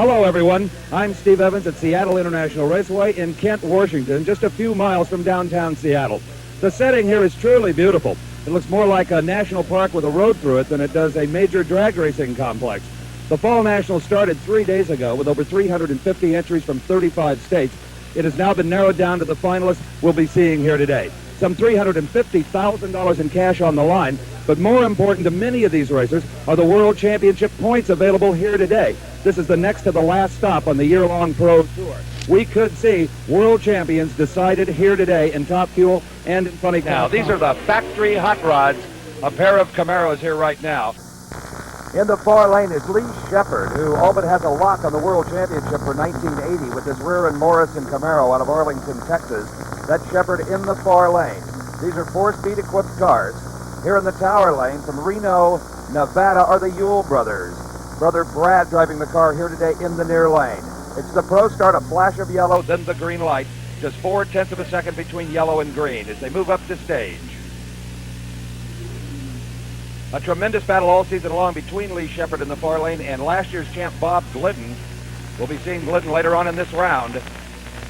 Hello, everyone. I'm Steve Evans at Seattle International Raceway in Kent, Washington, just a few miles from downtown Seattle. The setting here is truly beautiful. It looks more like a national park with a road through it than it does a major drag racing complex. The Fall Nationals started 3 days ago with over 350 entries from 35 states. It has now been narrowed down to the finalists we'll be seeing here today. Some $350,000 in cash on the line, but more important to many of these racers are the World Championship points available here today. This is the next to the last stop on the year-long Pro Tour. We could see world champions decided here today in Top Fuel and in Funny Car. Now, these are the factory hot rods, a pair of Camaros here right now. In the far lane is Lee Shepard, who all but has a lock on the World Championship for 1980 with his rear and Morrison Camaro out of Arlington, Texas. That's Shepard in the far lane. These are 4-speed equipped cars. Here in the tower lane from Reno, Nevada are the Yule brothers. Brother Brad driving the car here today in the near lane. It's the Pro Start, a flash of yellow, then the green light. Just 0.4 of a second between yellow and green as they move up the stage. A tremendous battle all season long between Lee Shepard in the far lane and last year's champ Bob Glidden. We'll be seeing Glidden later on in this round.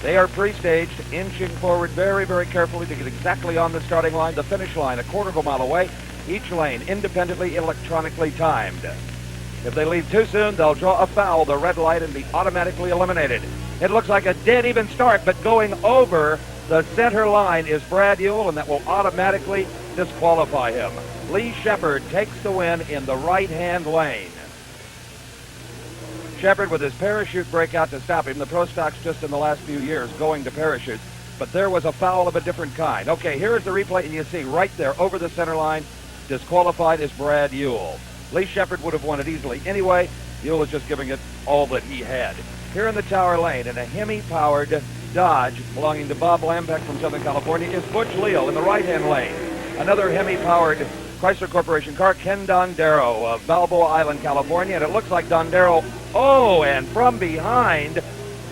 They are pre-staged, inching forward very, very carefully to get exactly on the starting line. The finish line, a quarter of a mile away. Each lane independently, electronically timed. If they leave too soon, they'll draw a foul, the red light, and be automatically eliminated. It looks like a dead even start, but going over the center line is Brad Yule, and that will automatically disqualify him. Lee Shepard takes the win in the right-hand lane. Shepard with his parachute breakout to stop him. The Pro Stocks just in the last few years going to parachutes, but there was a foul of a different kind. Okay, here is the replay, and you see right there over the center line, disqualified is Brad Yule. Lee Shepard would have won it easily anyway. Yule is just giving it all that he had. Here in the tower lane, in a Hemi-powered Dodge belonging to Bob Lampeck from Southern California, is Butch Leal in the right-hand lane. Another Hemi-powered Chrysler Corporation car, Ken Dondero of Balboa Island, California, and it looks like Dondero, and from behind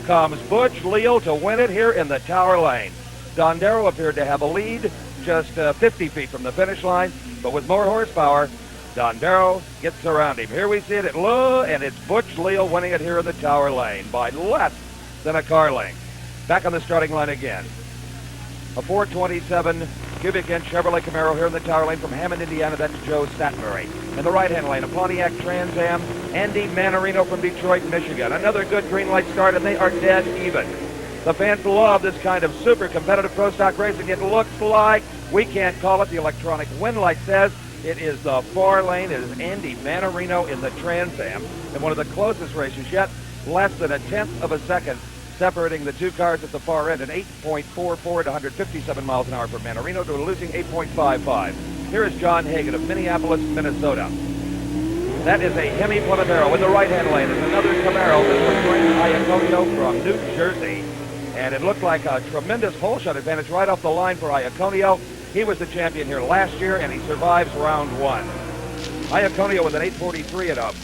comes Butch Leal to win it here in the tower lane. Dondero appeared to have a lead just 50 feet from the finish line, but with more horsepower, Dondero gets around him. Here we see it at low, and it's Butch Leal winning it here in the tower lane by less than a car length. Back on the starting line again. A 427 cubic inch Chevrolet Camaro here in the tower lane from Hammond, Indiana. That's Joe Statbury. In the right-hand lane, a Pontiac Trans Am, Andy Manarino from Detroit, Michigan. Another good green light start, and they are dead even. The fans love this kind of super competitive Pro Stock racing. It looks like, we can't call it, the electronic wind light says, it is the far lane. It is Andy Manarino in the Trans Am. And one of the closest races yet, less than 1/10 of a second separating the two cars at the far end, an 8.44 at 157 miles an hour for Manarino to a losing 8.55. Here is John Hagan of Minneapolis, Minnesota. That is a Hemi Panamera in the right-hand lane. And another Camaro. This one brings Iaconio from New Jersey. And it looked like a tremendous hole shot advantage right off the line for Iaconio. He was the champion here last year, and he survives round one. Iaconio with an 8:43 at up.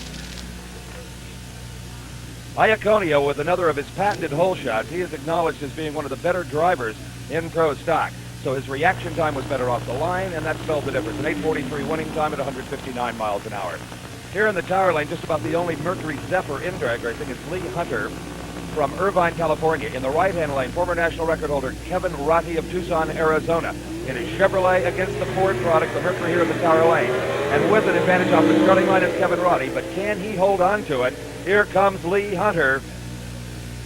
Iaconio with another of his patented hole shots. He is acknowledged as being one of the better drivers in Pro Stock. So his reaction time was better off the line, and that spelled the difference. An 8:43 winning time at 159 miles an hour. Here in the tower lane, just about the only Mercury Zephyr in drag racing is Lee Hunter from Irvine, California. In the right-hand lane, former national record holder Kevin Rotti of Tucson, Arizona. In his Chevrolet against the Ford product, the Mercury here in the tower lane. And with an advantage off the starting line is Kevin Rotti, but can he hold on to it? Here comes Lee Hunter.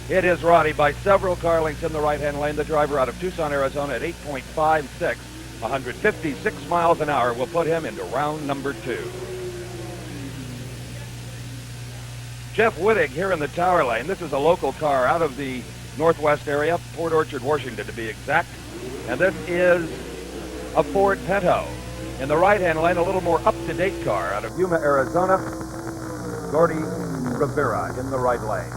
It is Rotti by several car lengths in the right-hand lane. The driver out of Tucson, Arizona at 8.56, 156 miles an hour will put him into round number 2. Jeff Wittig here in the tower lane. This is a local car out of the northwest area, Port Orchard, Washington to be exact. And this is a Ford Pinto. In the right-hand lane, a little more up-to-date car out of Yuma, Arizona, Gordy Rivera in the right lane.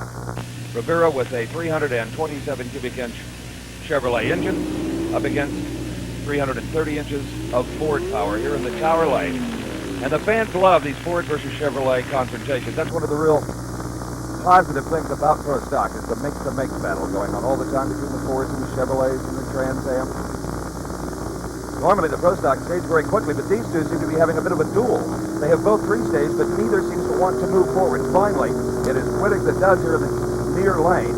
Rivera with a 327 cubic inch Chevrolet engine up against 330 inches of Ford power here in the tower lane. And the fans love these Ford versus Chevrolet confrontations. That's one of the real positive things about Pro Stock is the make-to-make battle going on all the time between the Fords and the Chevrolets and the Trans Am. Normally the Pro Stock stage very quickly, but these two seem to be having a bit of a duel. They have both pre-staged, but neither seems to want to move forward. Finally, It is Wittig that does here in the near lane.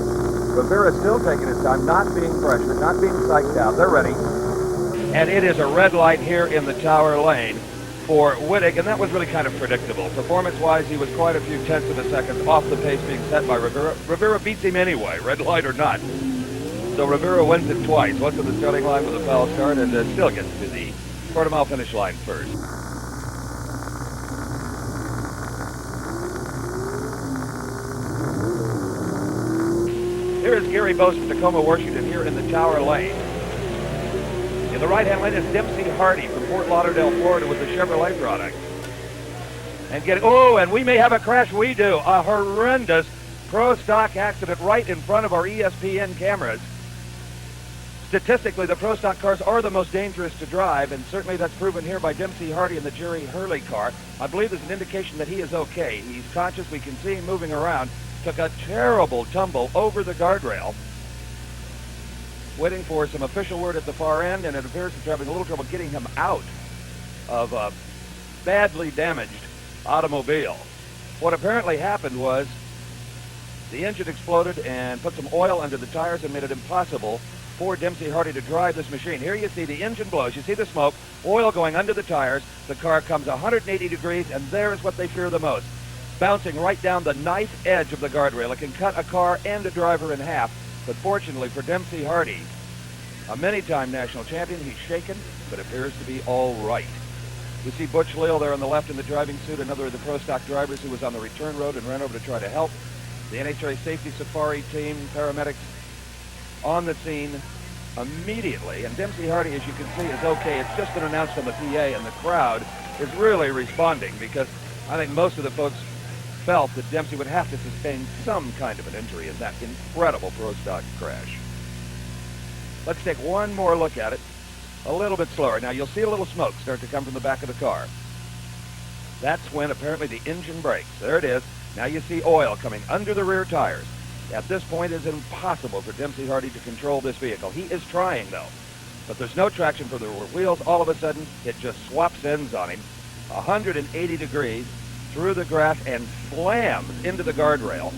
Rivera still taking his time, not being pressured, not being psyched out. They're ready. And it is a red light here in the Tower lane for Wittig, and that was really kind of predictable. Performance-wise, he was quite a few tenths of a second off the pace being set by Rivera. Rivera beats him anyway, red light or not. So Rivera wins it twice, once at the starting line with a foul start, and still gets to the quarter-mile finish line first. Here is Gary Bose from Tacoma, Washington, here in the Tower lane. In the right-hand lane is Dempsey Hardy from Fort Lauderdale, Florida, with the Chevrolet product. And we may have a crash. We do. A horrendous pro stock accident right in front of our ESPN cameras. Statistically, the pro stock cars are the most dangerous to drive, and certainly that's proven here by Dempsey Hardy in the Jerry Hurley car. I believe there's an indication that he is okay. He's conscious. We can see him moving around. Took a terrible tumble over the guardrail. Waiting for some official word at the far end, and it appears that they're having a little trouble getting him out of a badly damaged automobile. What apparently happened was the engine exploded and put some oil under the tires and made it impossible for Dempsey Hardy to drive this machine. Here you see the engine blows. You see the smoke, oil going under the tires. The car comes 180 degrees, and there's what they fear the most. Bouncing right down the knife edge of the guardrail. It can cut a car and a driver in half. But fortunately for Dempsey Hardy, a many-time national champion, he's shaken, but appears to be all right. We see Butch Leal there on the left in the driving suit, another of the pro stock drivers who was on the return road and ran over to try to help. The NHRA Safety Safari team, paramedics on the scene immediately. And Dempsey Hardy, as you can see, is okay. It's just been announced on the PA, and the crowd is really responding because I think most of the folks felt that Dempsey would have to sustain some kind of an injury in that incredible pro stock crash. Let's take one more look at it, a little bit slower. Now you'll see a little smoke start to come from the back of the car. That's when apparently the engine brakes. There it is. Now you see oil coming under the rear tires. At this point, it is impossible for Dempsey Hardy to control this vehicle. He is trying, though. But there's no traction for the rear wheels. All of a sudden, it just swaps ends on him, 180 degrees, through the grass and slams into the guardrail,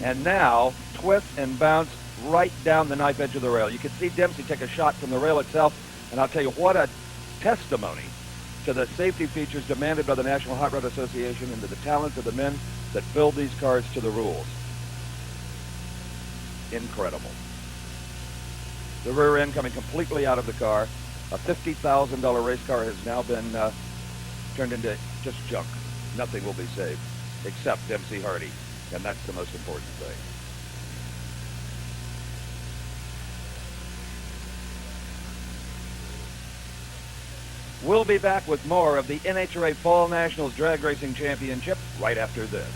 and now twists and bounces right down the knife edge of the rail. You can see Dempsey take a shot from the rail itself, and I'll tell you what a testimony to the safety features demanded by the National Hot Rod Association and to the talent of the men that build these cars to the rules. Incredible. The rear end coming completely out of the car. A $50,000 race car has now been turned into just junk. Nothing will be saved except Dempsey Hardy, and that's the most important thing. We'll be back with more of the NHRA Fall Nationals Drag Racing Championship right after this.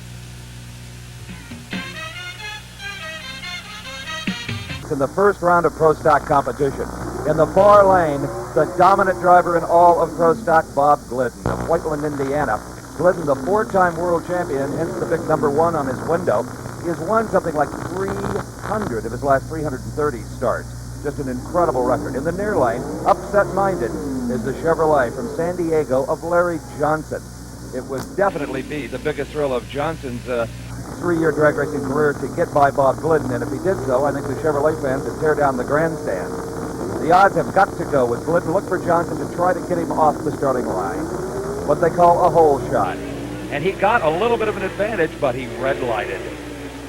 In the first round of Pro Stock competition, in the far lane, the dominant driver in all of Pro Stock, Bob Glidden of Whiteland, Indiana. Glidden, the four-time world champion, hence the big number 1 on his window. He has won something like 300 of his last 330 starts. Just an incredible record. In the near lane, upset-minded, is the Chevrolet from San Diego of Larry Johnson. It would definitely be the biggest thrill of Johnson's 3-year drag racing career to get by Bob Glidden, and if he did so, I think the Chevrolet fans would tear down the grandstand. The odds have got to go with Glidden. Look for Johnson to try to get him off the starting line. What they call a hole shot. And he got a little bit of an advantage, but he red-lighted.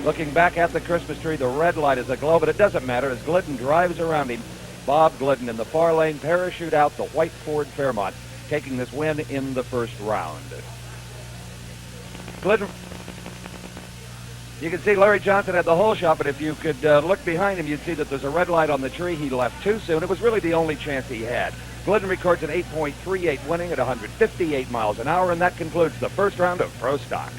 Looking back at the Christmas tree, the red light is aglow, but it doesn't matter as Glidden drives around him. Bob Glidden in the far lane, parachute out the white Ford Fairmont, taking this win in the first round. Glidden, you can see Larry Johnson had the hole shot, but if you could look behind him, you'd see that there's a red light on the tree. He left too soon. It was really the only chance he had. Glidden records an 8.38 winning at 158 miles an hour, and that concludes the first round of Pro Stock.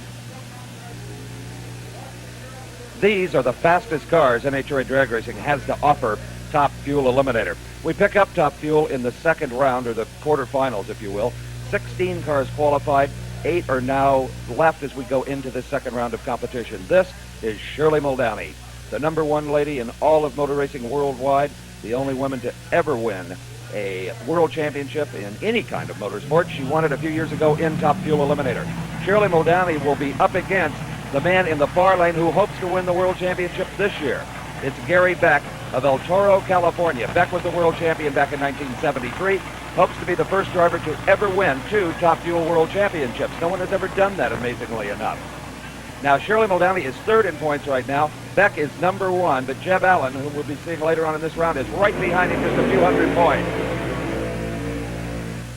These are the fastest cars NHRA Drag Racing has to offer Top Fuel Eliminator. We pick up Top Fuel in the second round, or the quarterfinals, if you will. 16 cars qualified. 8 are now left as we go into the second round of competition. This is Shirley Muldowney, the number 1 lady in all of motor racing worldwide, the only woman to ever win a world championship in any kind of motorsport. She won it a few years ago in Top Fuel Eliminator. Shirley Muldowney will be up against the man in the far lane who hopes to win the World Championship this year. It's Gary Beck of El Toro, California. Beck was the world champion back in 1973. Hopes to be the first driver to ever win 2 Top Fuel World Championships. No one has ever done that, amazingly enough. Now, Shirley Muldowney is third in points right now. Beck is number 1, but Jeb Allen, who we'll be seeing later on in this round, is right behind him, just a few hundred points.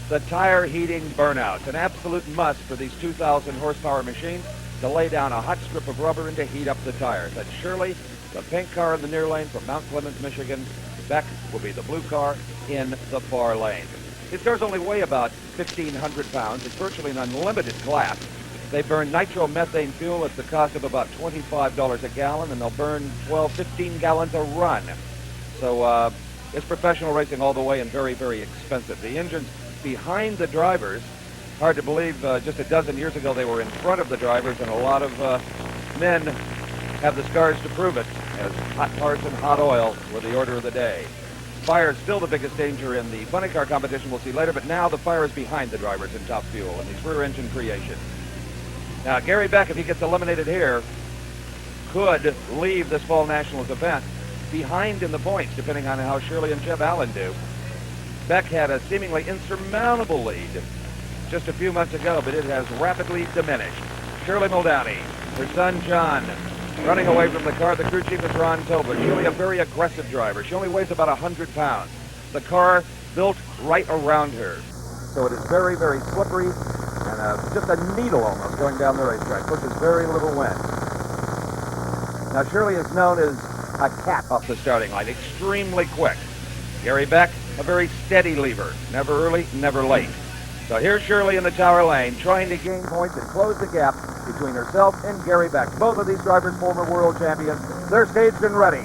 The tire heating burnouts, an absolute must for these 2,000 horsepower machines to lay down a hot strip of rubber and to heat up the tires. That's Shirley, the pink car in the near lane from Mount Clemens, Michigan. Beck will be the blue car in the far lane. These cars only weigh about 1,500 pounds. It's virtually an unlimited class. They burn nitromethane fuel at the cost of about $25 a gallon, and they'll burn 12, 15 gallons a run. So it's professional racing all the way and very, very expensive. The engines behind the drivers, hard to believe, just a dozen years ago they were in front of the drivers, and a lot of men have the scars to prove it, as hot parts and hot oil were the order of the day. Fire is still the biggest danger in the funny car competition we'll see later, but now the fire is behind the drivers in Top Fuel and these rear engine creations. Now, Gary Beck, if he gets eliminated here, could leave this Fall Nationals event behind in the points, depending on how Shirley and Jeb Allen do. Beck had a seemingly insurmountable lead just a few months ago, but it has rapidly diminished. Shirley Muldowney, her son John, running away from the car. The crew chief is Ron Tobler. Shirley, a very aggressive driver. She only weighs about 100 pounds. The car built right around her. So it is very, very slippery and just a needle almost going down the racetrack. Pushes very little wind. Now, Shirley is known as a cat off the starting line. Extremely quick. Gary Beck, a very steady lever. Never early, never late. So here's Shirley in the tower lane, trying to gain points and close the gap between herself and Gary Beck. Both of these drivers, former world champions. They're staged and ready.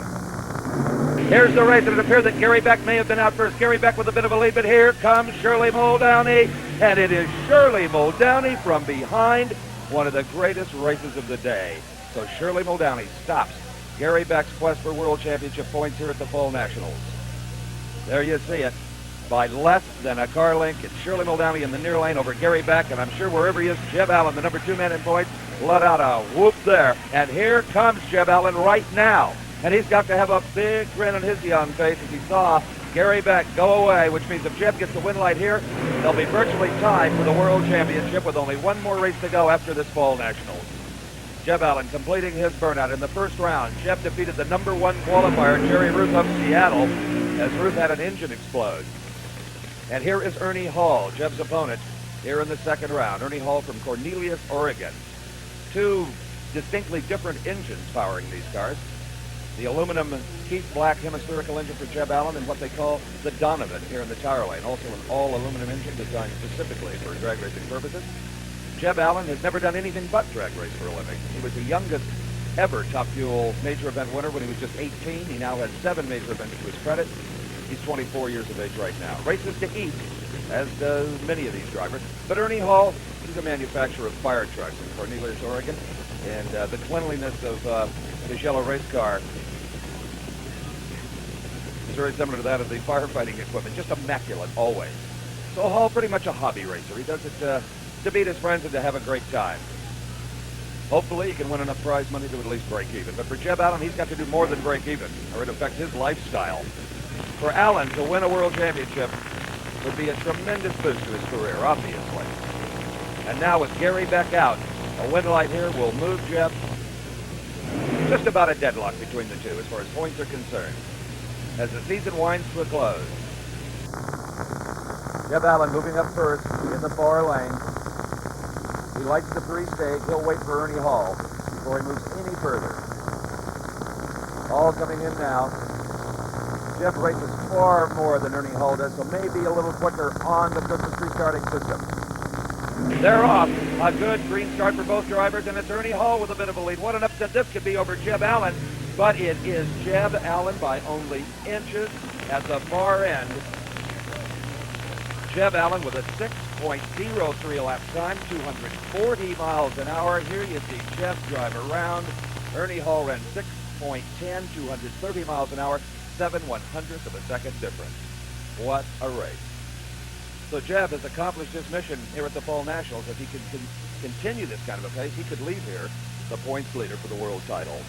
Here's the race, and it appears that Gary Beck may have been out first. Gary Beck with a bit of a lead, but here comes Shirley Muldowney, and it is Shirley Muldowney from behind, one of the greatest races of the day. So Shirley Muldowney stops Gary Beck's quest for world championship points here at the Fall Nationals. There you see it. By less than a car length, it's Shirley Muldowney in the near lane over Gary Beck, and I'm sure wherever he is, Jeb Allen, the number 2 man in points, let out a whoop there. And here comes Jeb Allen right now. And he's got to have a big grin on his young face as he saw Gary Beck go away, which means if Jeb gets the win light here, they'll be virtually tied for the World Championship with only one more race to go after this Fall Nationals. Jeb Allen completing his burnout in the first round. Jeb defeated the number 1 qualifier, Jerry Ruth of Seattle, as Ruth had an engine explode. And here is Ernie Hall, Jeb's opponent, here in the second round. Ernie Hall from Cornelius, Oregon. 2 distinctly different engines powering these cars. The aluminum Keith Black hemispherical engine for Jeb Allen and what they call the Donovan here in the tower lane. Also an all-aluminum engine designed specifically for drag racing purposes. Jeb Allen has never done anything but drag race for a living. He was the youngest ever Top Fuel major event winner when he was just 18. He now has 7 major events to his credit. He's 24 years of age right now. Races to heat, as does many of these drivers. But Ernie Hall, he's a manufacturer of fire trucks in Cornelius, Oregon. And the cleanliness of his yellow race car is very similar to that of the firefighting equipment, just immaculate always. So Hall, pretty much a hobby racer. He does it to beat his friends and to have a great time. Hopefully he can win enough prize money to at least break even. But for Jeb Allen, he's got to do more than break even, or it affects his lifestyle. For Allen to win a world championship would be a tremendous boost to his career, obviously. And now with Gary Beck out, a win light here will move Jeb just about a deadlock between the two as far as points are concerned. As the season winds to a close, Jeb Allen moving up first in the far lane. He likes the pre-stage. He'll wait for Ernie Hall before he moves any further. Hall coming in now. Jeb races far more than Ernie Hall does, so maybe a little quicker on the Christmas tree starting system. They're off. A good green start for both drivers, and it's Ernie Hall with a bit of a lead. What an upset this could be over Jeb Allen, but it is Jeb Allen by only inches at the far end. Jeb Allen with a 6.03 lap time, 240 miles an hour. Here you see Jeb drive around. Ernie Hall ran 6.10, 230 miles an hour, 7/100th of a second difference. What a race. So Jeb has accomplished his mission here at the Fall Nationals. If he can continue this kind of a pace, he could leave here the points leader for the world title.